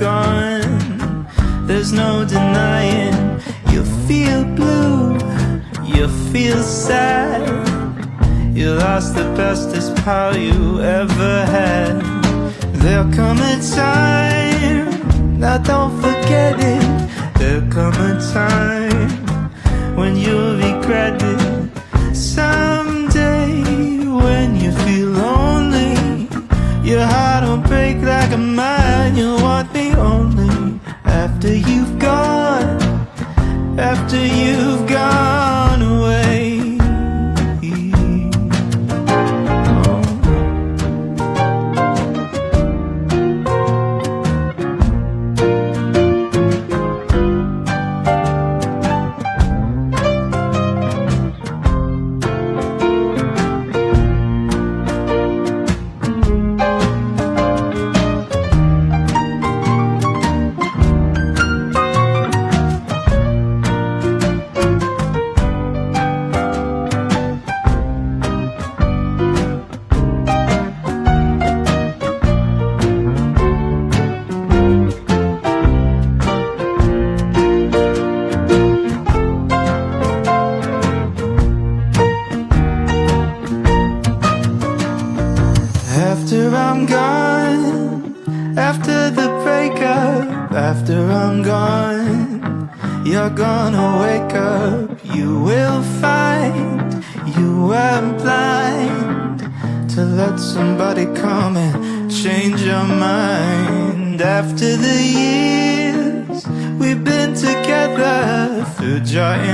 gone, there's no denying. You feel blue, you feel sad. You lost the bestest pal you ever had. There'll come a time, now don't forget it. There'll come a time when you'll regret it. Someday when you feel lonely, your heart will break like a mine. You'll want me only after you've gone, after you've gone away. After I'm gone, after the breakup, after I'm gone, you're gonna wake up. You will find you were blind to let somebody come and change your mind. After the years we've been together through joy and